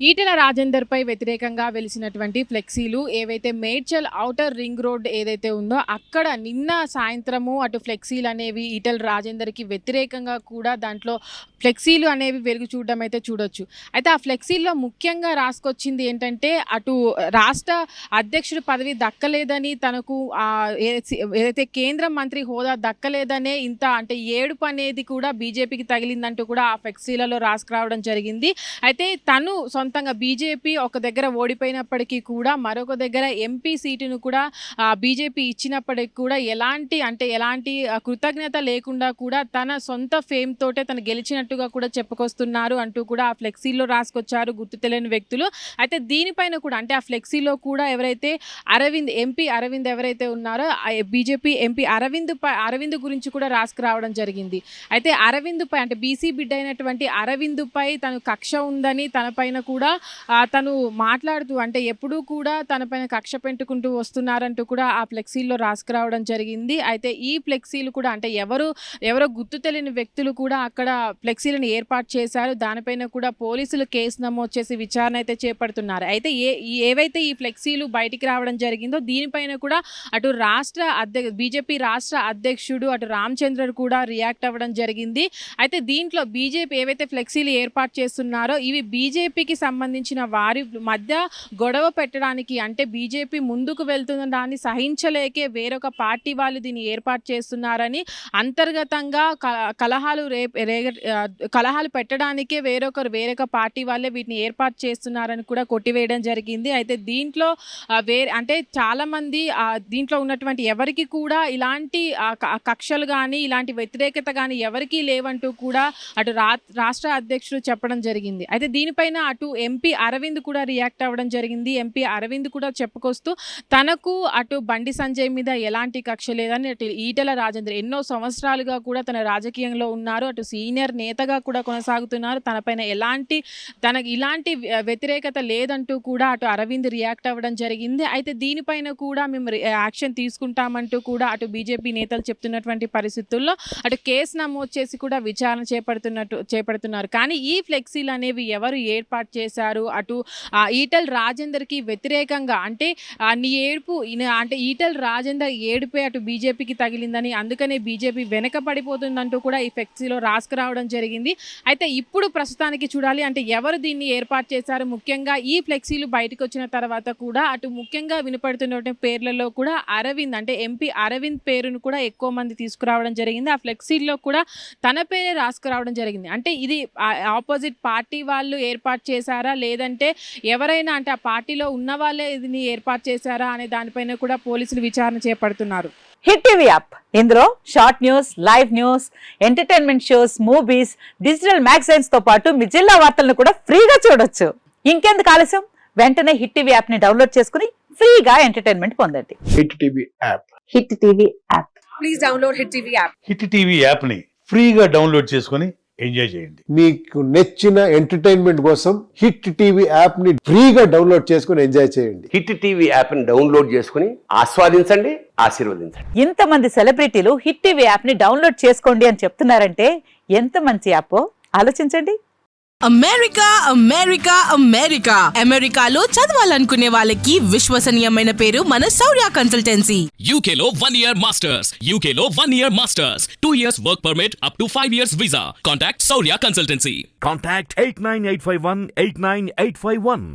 ఈటెల రాజేందర్ పై వ్యతిరేకంగా వెలిసినటువంటి ఫ్లెక్సీలు ఏవైతే మేడ్చల్ ఔటర్ రింగ్ రోడ్ ఏదైతే ఉందో అక్కడ నిన్న సాయంత్రము అటు ఫ్లెక్సీలు అనేవి ఈటెల రాజేందర్కి వ్యతిరేకంగా కూడా దాంట్లో ఫ్లెక్సీలు అనేవి వెలుగు చూడడం అయితే చూడొచ్చు. అయితే ఆ ఫ్లెక్సీల్లో ముఖ్యంగా రాసుకొచ్చింది ఏంటంటే అటు రాష్ట్ర అధ్యక్షుడు పదవి దక్కలేదని, తనకు ఏదైతే కేంద్ర మంత్రి హోదా దక్కలేదనే ఇంత అంటే ఏడుపు అనేది కూడా బీజేపీకి తగిలిందంటూ కూడా ఆ ఫ్లెక్సీలలో రాసుకురావడం జరిగింది. అయితే తను సొంతంగా బీజేపీ ఒక దగ్గర ఓడిపోయినప్పటికీ కూడా మరొక దగ్గర ఎంపీ సీటును కూడా బీజేపీ ఇచ్చినప్పటికీ కూడా ఎలాంటి కృతజ్ఞత లేకుండా కూడా తన సొంత ఫేమ్ తోటే తను గెలిచినట్టుగా కూడా చెప్పుకొస్తున్నారు అంటూ కూడా ఆ ఫ్లెక్సీలో రాసుకొచ్చారు గుర్తు తెలియని వ్యక్తులు. అయితే దీనిపైన కూడా అంటే ఆ ఫ్లెక్సీలో కూడా ఎవరైతే ఎంపీ అరవింద్ ఎవరైతే ఉన్నారో బీజేపీ ఎంపీ అరవింద్ గురించి కూడా రాసుకురావడం జరిగింది. అయితే అరవింద్ పై అంటే బీసీ బిడ్డ అయినటువంటి అరవింద్ పై తను కక్ష ఉందని, తన పైన కూడా తను మాట్లాడుతూ అంటే ఎప్పుడూ కూడా తన పైన కక్ష పెట్టుకుంటూ వస్తున్నారంటూ కూడా ఆ ఫ్లెక్సీల్లో రాసుకురావడం జరిగింది. అయితే ఈ ఫ్లెక్సీలు కూడా అంటే ఎవరో గుర్తు తెలియని వ్యక్తులు కూడా అక్కడ ఫ్లెక్సీలను ఏర్పాటు చేశారు. దానిపైన కూడా పోలీసులు కేసు నమోదు చేసి విచారణ అయితే చేపడుతున్నారు. అయితే ఏవైతే ఈ ఫ్లెక్సీలు బయటికి రావడం జరిగిందో దీనిపైన కూడా అటు బీజేపీ రాష్ట్ర అధ్యక్షుడు అటు రామచంద్రన్ కూడా రియాక్ట్ అవ్వడం జరిగింది. అయితే దీంట్లో బీజేపీ ఏవైతే ఫ్లెక్సీలు ఏర్పాటు చేస్తున్నారో ఇవి బీజేపీకి సంబంధించిన వారి మధ్య గొడవ పెట్టడానికి, అంటే బీజేపీ ముందుకు వెళ్తున్న దాన్ని సహించలేకే వేరొక పార్టీ వాళ్ళు దీన్ని ఏర్పాటు చేస్తున్నారని, అంతర్గతంగా కలహాలు పెట్టడానికే వేరొక పార్టీ వాళ్ళే వీటిని ఏర్పాటు చేస్తున్నారని కూడా కొట్టివేయడం జరిగింది. అయితే దీంట్లో అంటే చాలామంది దీంట్లో ఉన్నటువంటి ఎవరికి కూడా ఇలాంటి కక్షలు కానీ ఇలాంటి వ్యతిరేకత కానీ ఎవరికీ లేవంటూ కూడా అటు రాష్ట్ర అధ్యక్షుడు చెప్పడం జరిగింది. అయితే దీనిపైన అటు ఎంపీ అరవింద్ కూడా రియాక్ట్ అవ్వడం జరిగింది. ఎంపీ అరవింద్ కూడా చెప్పుకొస్తూ తనకు అటు బండి సంజయ్ మీద ఎలాంటి కక్ష లేదని, అటు ఈటెల రాజేందర్ ఎన్నో సంవత్సరాలుగా కూడా తన రాజకీయంలో ఉన్నారు, అటు సీనియర్ నేతగా కూడా కొనసాగుతున్నారు, తనపైన తనకు ఇలాంటి వ్యతిరేకత లేదంటూ కూడా అటు అరవింద్ రియాక్ట్ అవ్వడం జరిగింది. అయితే దీనిపైన కూడా మేము యాక్షన్ తీసుకుంటామంటూ కూడా అటు బీజేపీ నేతలు చెప్తున్నటువంటి పరిస్థితుల్లో అటు కేసు నమోదు చేసి కూడా విచారణ చేపడుతున్నారు. కానీ ఈ ఫ్లెక్సీలు అనేవి ఎవరు ఏర్పాటు చేశారు, అటు ఈటెల రాజేందర్కి వ్యతిరేకంగా అంటే నీ ఏడుపు అంటే ఈటెల రాజేందర్ ఏడుపే అటు బీజేపీకి తగిలిందని, అందుకనే బీజేపీ వెనక పడిపోతుందంటూ కూడా ఈ ఫ్లెక్సీలో రాసుకురావడం జరిగింది. అయితే ఇప్పుడు ప్రస్తుతానికి చూడాలి అంటే ఎవరు దీన్ని ఏర్పాటు చేశారు. ముఖ్యంగా ఈ ఫ్లెక్సీలు బయటకు వచ్చిన తర్వాత కూడా అటు ముఖ్యంగా వినపడుతున్న పేర్లలో కూడా అరవింద్ అంటే ఎంపీ అరవింద్ పేరును కూడా ఎక్కువ మంది తీసుకురావడం జరిగింది. ఆ ఫ్లెక్సీల్లో కూడా తన పేరే రాసుకురావడం జరిగింది. అంటే ఇది ఆపోజిట్ పార్టీ వాళ్ళు ఏర్పాటు చేశారా, లేదంటే ఎవరైనా అంటే ఆ పార్టీలో ఉన్న వాళ్ళే ఇది ఏర్పాటు చేశారా అనే దానిపైన కూడా పోలీసులు విచారణ చేపడుతున్నారు. హిట్ టీవీ యాప్, ఇందులో short news, live news, entertainment shows, movies, digital magazines తో పాటు మీ జిల్లా వార్తలను కూడా ఫ్రీగా చూడొచ్చు. ఇంకెందుకు ఆలస్యం, వెంటనే హిట్ టీవీ యాప్ ని డౌన్లోడ్ చేసుకుని ఫ్రీగా ఎంటర్టైన్మెంట్ పొందండి. Hit TV app. Hit TV app. Please download hit TV app. Hit TV app ని ఫ్రీగా డౌన్లోడ్ చేసుకుని ఎంజాయ్ చేయండి. మీకు నచ్చిన ఎంటర్టైన్మెంట్ కోసం హిట్ టీవీ యాప్ ని ఫ్రీగా డౌన్లోడ్ చేసుకుని ఎంజాయ్ చేయండి. హిట్ టీవీ యాప్ ని డౌన్లోడ్ చేసుకుని ఆస్వాదించండి, ఆశీర్వదించండి. ఇంతమంది సెలబ్రిటీలు హిట్ టీవీ యాప్ ని డౌన్లోడ్ చేసుకోండి అని చెప్తున్నారంటే ఎంత మంచి యాప్ ఆలోచించండి. అమెరికా అమెరికా అమెరికా అమెరికాలో చదవాలనుకునే వాళ్ళకి విశ్వసనీయమైన పేరు మన శౌర్య కన్సల్టెన్సీ. UK లో 1 year masters, UK లో 1 year masters, 2 years work permit up to 5 years visa. Contact Saurya Consultancy. Contact 89851 89851.